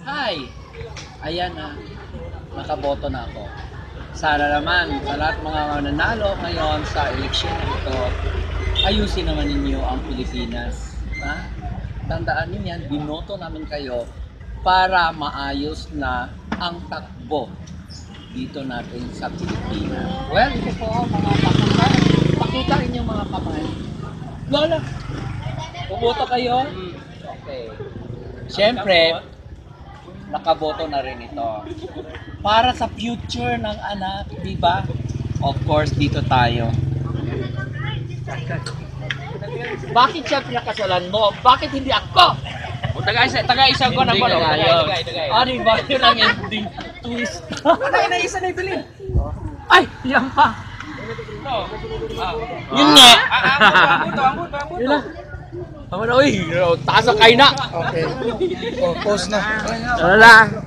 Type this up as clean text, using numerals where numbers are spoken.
Hi! Ayan na, nakaboto na ako. Sana naman sa lahat mga nanalo ngayon sa eleksyon na ito, ayusin naman ninyo ang Pilipinas. Ha? Tandaan niyo yan, binoto namin kayo para maayos na ang takbo dito natin sa Pilipinas. Well, ito po mga pakita. Pakita rin yung mga kamay. Lola, bumoto kayo? Okay. Siyempre, nakaboto na rin ito. Para sa future ng anak, di ba? Of course, dito tayo. Bakit siya pinakasalan mo? Bakit hindi ako? Taga-isa ko na Hindi pala. ka tayo. Ano ba yun ang ending twist? Isa na ibilin. Ay, yan pa. Yun nga. Yun na. Tama na, uy. Taas ang kaina. Okay. Oh, pause na. Ano lang.